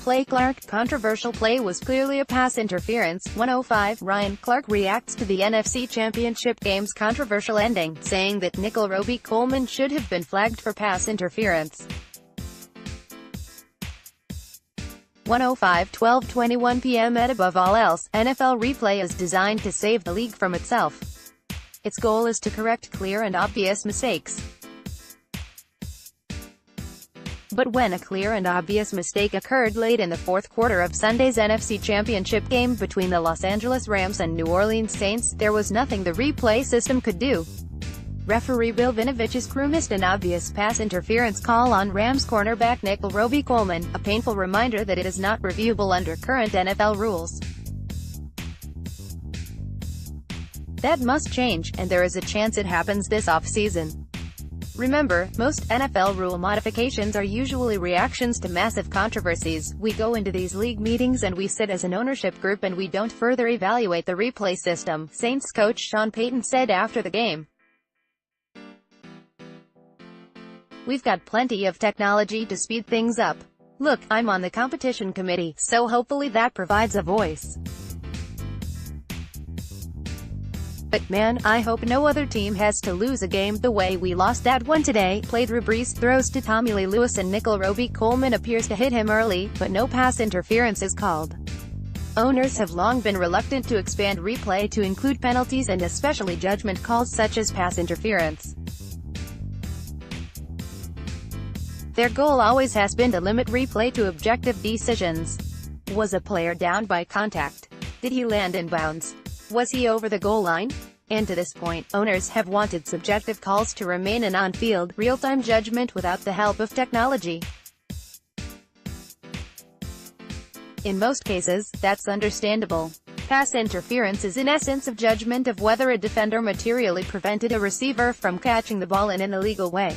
playClark, controversial play was clearly a pass interference. 105, Ryan Clark reacts to the NFC Championship Game's controversial ending, saying that Nickell Robey-Coleman should have been flagged for pass interference. 105, 12:21 p.m. Above all else, NFL replay is designed to save the league from itself. Its goal is to correct clear and obvious mistakes. But when a clear and obvious mistake occurred late in the fourth quarter of Sunday's NFC Championship game between the Los Angeles Rams and New Orleans Saints, there was nothing the replay system could do. Referee Bill Vinovich's crew missed an obvious pass interference call on Rams cornerback Nickell Robey-Coleman, a painful reminder that it is not reviewable under current NFL rules. That must change, and there is a chance it happens this offseason. Remember, most NFL rule modifications are usually reactions to massive controversies. We go into these league meetings and we sit as an ownership group and we don't further evaluate the replay system, Saints coach Sean Payton said after the game. We've got plenty of technology to speed things up. Look, I'm on the competition committee, so hopefully that provides a voice. But man, I hope no other team has to lose a game the way we lost that one today. Played Brees throws to Tommy Lee Lewis and Nickell Robey-Coleman appears to hit him early, but no pass interference is called. Owners have long been reluctant to expand replay to include penalties and especially judgment calls such as pass interference. Their goal always has been to limit replay to objective decisions. Was a player down by contact? Did he land in bounds? Was he over the goal line? And to this point, owners have wanted subjective calls to remain an on-field, real-time judgment without the help of technology. In most cases, that's understandable. Pass interference is in essence a judgment of whether a defender materially prevented a receiver from catching the ball in an illegal way.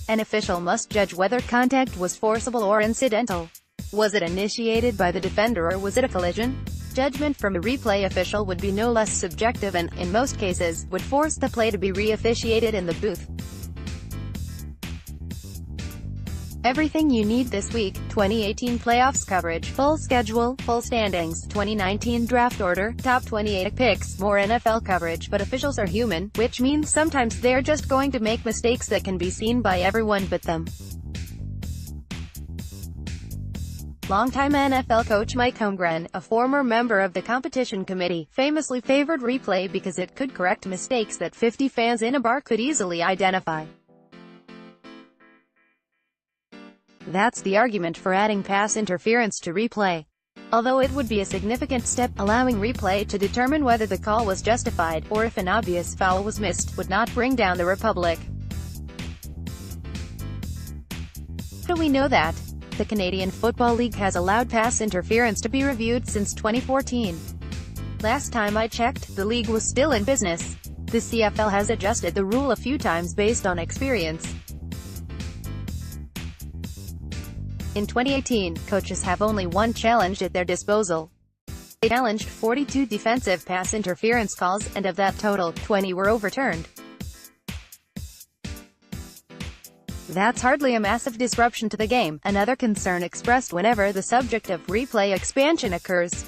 An official must judge whether contact was forcible or incidental. Was it initiated by the defender or was it a collision? Judgment from a replay official would be no less subjective and, in most cases, would force the play to be re-officiated in the booth. Everything you need this week: 2018 playoffs coverage, full schedule, full standings, 2019 draft order, top 28 picks, more NFL coverage. But officials are human, which means sometimes they're just going to make mistakes that can be seen by everyone but them. Longtime NFL coach Mike Holmgren, a former member of the competition committee, famously favored replay because it could correct mistakes that 50 fans in a bar could easily identify. That's the argument for adding pass interference to replay. Although it would be a significant step, allowing replay to determine whether the call was justified, or if an obvious foul was missed, would not bring down the Republic. How do we know that? The Canadian Football League has allowed pass interference to be reviewed since 2014. Last time I checked, the league was still in business. The CFL has adjusted the rule a few times based on experience. In 2018, coaches have only one challenge at their disposal. They challenged 42 defensive pass interference calls, and of that total, 20 were overturned. That's hardly a massive disruption to the game, another concern expressed whenever the subject of replay expansion occurs.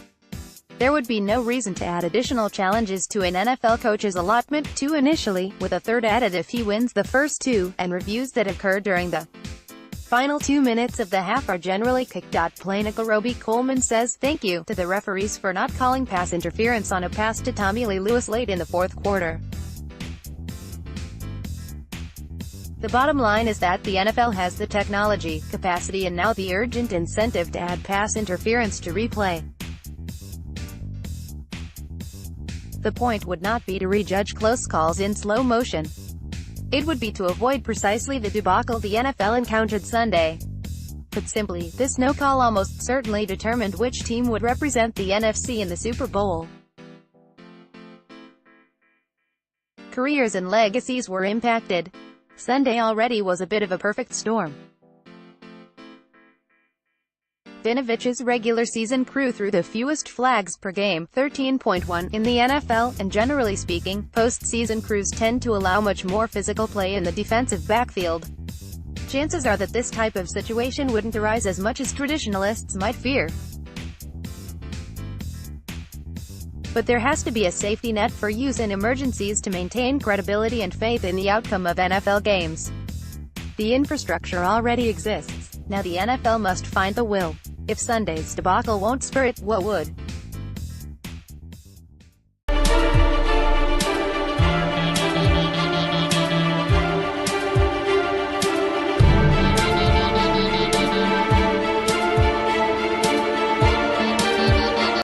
There would be no reason to add additional challenges to an NFL coach's allotment, 2 initially, with a third added if he wins the first 2, and reviews that occur during the final 2 minutes of the half are generally kicked. Play Nickell Robey-Coleman says thank you to the referees for not calling pass interference on a pass to Tommy Lee Lewis late in the fourth quarter. The bottom line is that the NFL has the technology, capacity and now the urgent incentive to add pass interference to replay. The point would not be to rejudge close calls in slow motion. It would be to avoid precisely the debacle the NFL encountered Sunday. Put simply, this no call almost certainly determined which team would represent the NFC in the Super Bowl. Careers and legacies were impacted. Sunday already was a bit of a perfect storm. Vinovich's regular season crew threw the fewest flags per game, 13.1, in the NFL, and generally speaking, postseason crews tend to allow much more physical play in the defensive backfield. chances are that this type of situation wouldn't arise as much as traditionalists might fear. But there has to be a safety net for use in emergencies to maintain credibility and faith in the outcome of NFL games. The infrastructure already exists. Now the NFL must find the will. If Sunday's debacle won't spur it, what would?